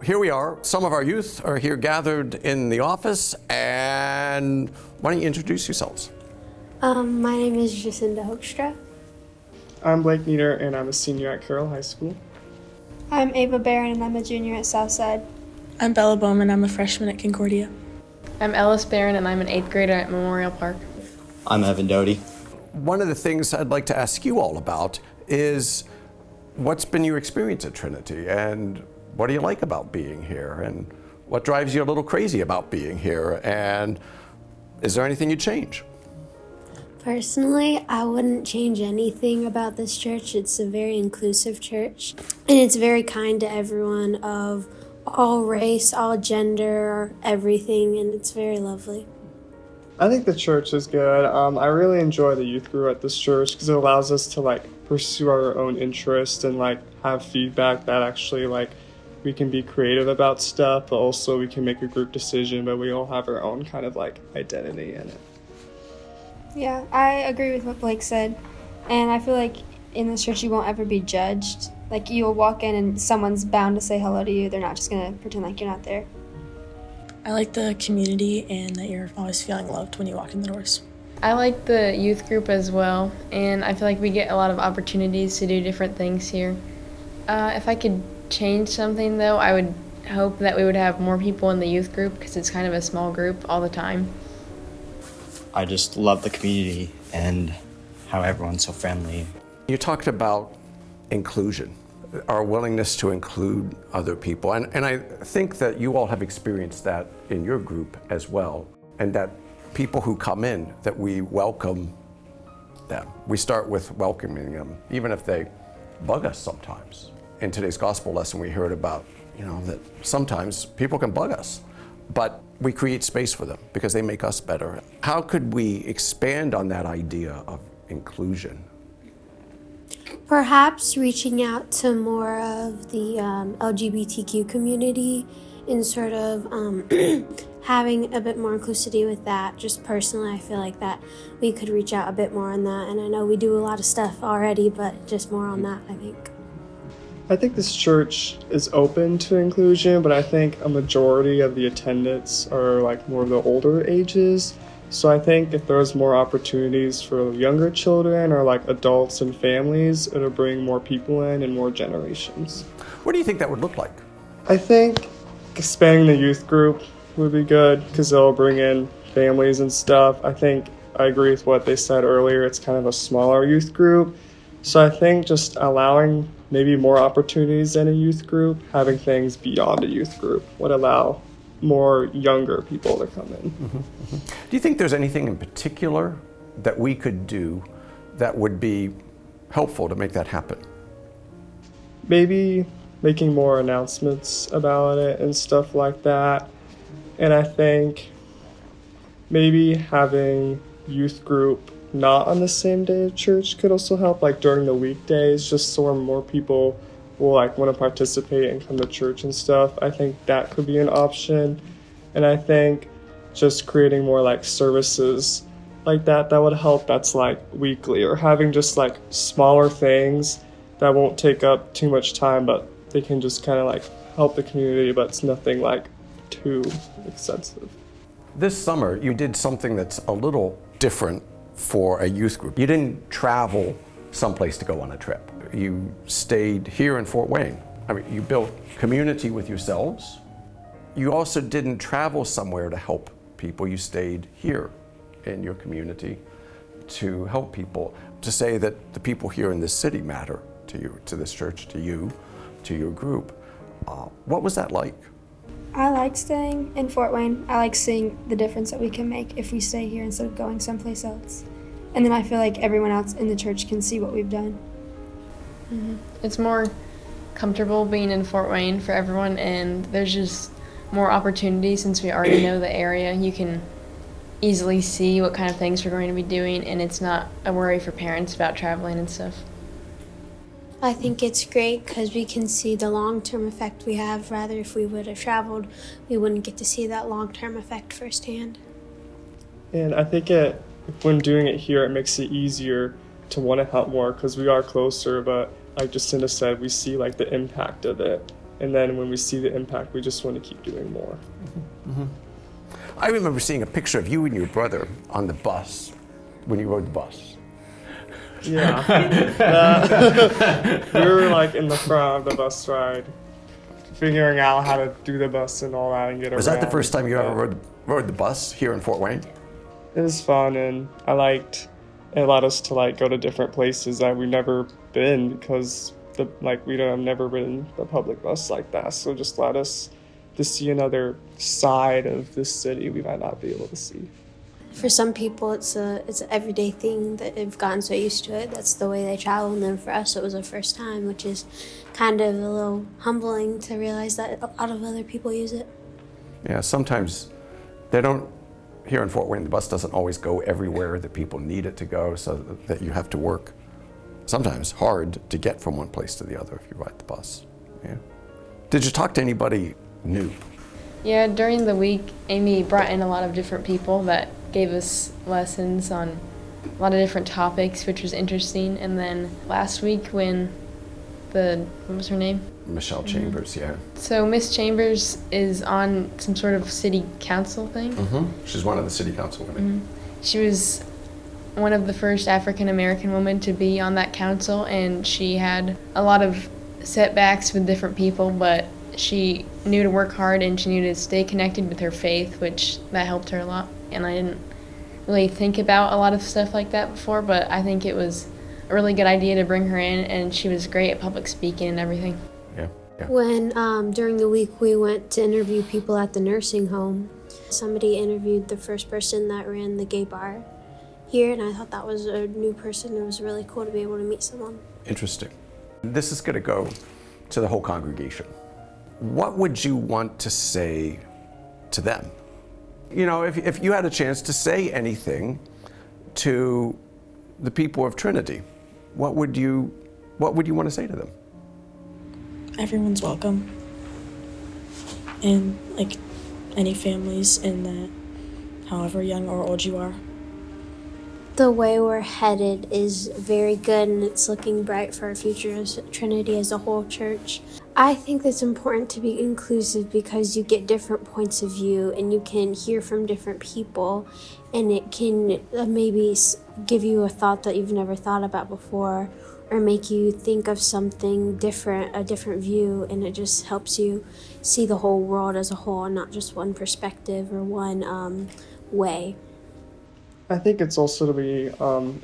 here we are. Some of our youth are here gathered in the office, and why don't you introduce yourselves? My name is Jacinda Hoekstra. I'm Blake Nieder, and I'm a senior at Carroll High School. I'm Ava Barron, and I'm a junior at Southside. I'm Bella Bowman. I'm a freshman at Concordia. I'm Ellis Barron, and I'm an 8th grader at Memorial Park. I'm Evan Doty. One of the things I'd like to ask you all about is what's been your experience at Trinity, and what do you like about being here, and what drives you a little crazy about being here, and is there anything you'd change? Personally, I wouldn't change anything about this church. It's a very inclusive church, and it's very kind to everyone of all race, all gender, everything, and it's very lovely. I think the church is good. I really enjoy the youth group at this church because it allows us to pursue our own interests and have feedback that actually we can be creative about stuff, but also we can make a group decision, but we all have our own kind of identity in it. Yeah, I agree with what Blake said. And I feel like in this church you won't ever be judged. You'll walk in and someone's bound to say hello to you. They're not just going to pretend like you're not there. I like the community and that you're always feeling loved when you walk in the doors. I like the youth group as well, and I feel like we get a lot of opportunities to do different things here. If I could change something, though, I would hope that we would have more people in the youth group because it's kind of a small group all the time. I just love the community and how everyone's so friendly. You talked about inclusion, our willingness to include other people, and I think that you all have experienced that in your group as well, and that people who come in, that we welcome them. We start with welcoming them, even if they bug us sometimes. In today's gospel lesson, we heard about, that sometimes people can bug us, but we create space for them because they make us better. How could we expand on that idea of inclusion? Perhaps reaching out to more of the LGBTQ community and sort of having a bit more inclusivity with that. Just personally, I feel like that we could reach out a bit more on that. And I know we do a lot of stuff already, but just more on that, I think. I think this church is open to inclusion, but I think a majority of the attendants are more of the older ages. So I think if there's more opportunities for younger children or adults and families, it'll bring more people in and more generations. What do you think that would look like? I think expanding the youth group would be good because they'll bring in families and stuff. I think I agree with what they said earlier. It's kind of a smaller youth group. So I think just allowing maybe more opportunities in a youth group, having things beyond a youth group would allow more younger people to come in. Mm-hmm, mm-hmm. Do you think there's anything in particular that we could do that would be helpful to make that happen? Maybe making more announcements about it and stuff like that. And I think maybe having youth group not on the same day of church could also help, during the weekdays, just so more people will want to participate and come to church and stuff. I think that could be an option. And I think just creating more services that would help, that's weekly, or having just smaller things that won't take up too much time, but they can just kind of help the community, but it's nothing too extensive. This summer you did something that's a little different for a youth group. You didn't travel someplace to go on a trip. You stayed here in Fort Wayne. You built community with yourselves. You also didn't travel somewhere to help people. You stayed here in your community to help people, to say that the people here in this city matter to you, to this church, to you, to your group. What was that like? I like staying in Fort Wayne. I like seeing the difference that we can make if we stay here instead of going someplace else. And then I feel like everyone else in the church can see what we've done. Mm-hmm. It's more comfortable being in Fort Wayne for everyone, and there's just more opportunities since we already know the area. You can easily see what kind of things we're going to be doing, and it's not a worry for parents about traveling and stuff. I think it's great because we can see the long-term effect we have. Rather, if we would have traveled, we wouldn't get to see that long-term effect firsthand. And I think when doing it here, it makes it easier to want to help more because we are closer, but like Jacinda said, we see the impact of it And then when we see the impact, we just want to keep doing more. I remember seeing a picture of you and your brother on the bus when you rode the bus. Yeah. We were like in the front of the bus ride, figuring out how to do the bus and all that and get around. Was that the first time you ever rode the bus here in Fort Wayne? It was fun, and it allowed us to like go to different places that we've never been because we don't have never ridden the public bus like that. So it just allowed us to see another side of this city we might not be able to see. For some people, it's an everyday thing that they've gotten so used to it. That's the way they travel. And then for us, it was our first time, which is kind of a little humbling to realize that a lot of other people use it. Yeah, sometimes they don't, here in Fort Wayne, the bus doesn't always go everywhere that people need it to go, so that you have to work sometimes hard to get from one place to the other if you ride the bus. Yeah. Did you talk to anybody new? Yeah, during the week, Amy brought in a lot of different people that gave us lessons on a lot of different topics, which was interesting. And then last week when what was her name? Michelle Chambers, yeah. So Miss Chambers is on some sort of city council thing. She's one of the city council women. She was one of the first African American women to be on that council, and she had a lot of setbacks with different people, but she knew to work hard and she knew to stay connected with her faith, which that helped her a lot. And I didn't really think about a lot of stuff like that before, but I think it was a really good idea to bring her in, and she was great at public speaking and everything. Yeah. When during the week we went to interview people at the nursing home, somebody interviewed the first person that ran the gay bar here, and I thought that was a new person. It was really cool to be able to meet someone. Interesting. This is going to go to the whole congregation. What would you want to say to them? You know, if you had a chance to say anything to the people of Trinity, what would you want to say to them? Everyone's welcome. And like any families in that, however young or old you are. The way we're headed is very good, and it's looking bright for our future as Trinity as a whole church. I think it's important to be inclusive because you get different points of view and you can hear from different people, and it can maybe give you a thought that you've never thought about before, or make you think of something different, a different view, and it just helps you see the whole world as a whole and not just one perspective or one way. I think it's also to be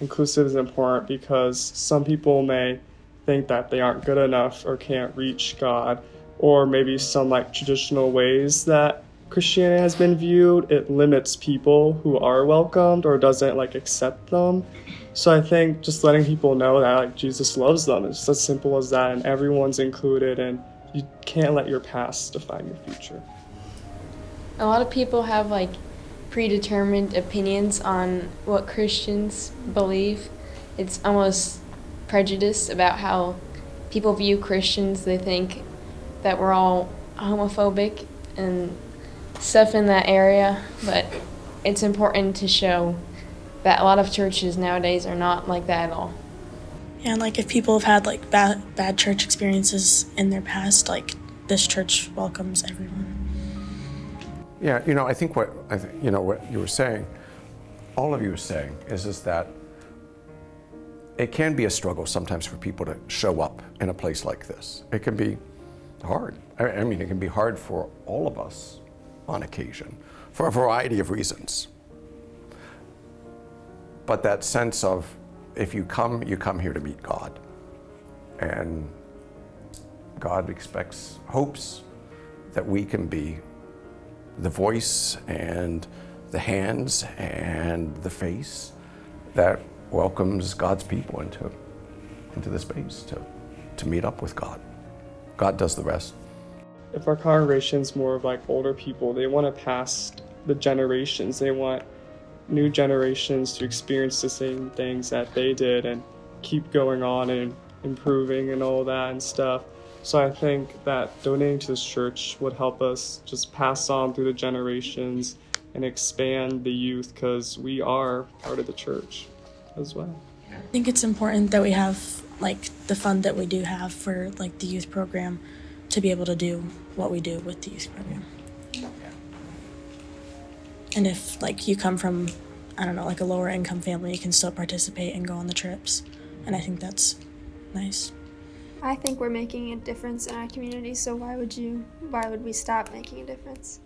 inclusive is important because some people may think that they aren't good enough or can't reach God, or maybe some like traditional ways that Christianity has been viewed, it limits people who are welcomed or doesn't like accept them. So I think just letting people know that like Jesus loves them is just as simple as that, and everyone's included, and you can't let your past define your future. A lot of people have like predetermined opinions on what Christians believe. It's almost prejudice about how people view Christians. They think that we're all homophobic and stuff in that area, but it's important to show that a lot of churches nowadays are not like that at all. Yeah, and like if people have had like bad church experiences in their past, like this church welcomes everyone. Yeah, you know, I think what you were saying, all of you were saying, is that it can be a struggle sometimes for people to show up in a place like this. It can be hard. I mean, it can be hard for all of us on occasion, for a variety of reasons. But that sense of, if you come here to meet God. And God hopes that we can be the voice and the hands and the face that welcomes God's people into the space to meet up with God. God does the rest. If our congregation's more of like older people, they want to pass the generations. They want new generations to experience the same things that they did and keep going on and improving and all that and stuff. So I think that donating to this church would help us just pass on through the generations and expand the youth, because we are part of the church as well. I think it's important that we have like the fund that we do have for like the youth program, to be able to do what we do with the youth program. And if like you come from, I don't know, like a lower income family, you can still participate and go on the trips. And I think that's nice. I think we're making a difference in our community, so why would we stop making a difference?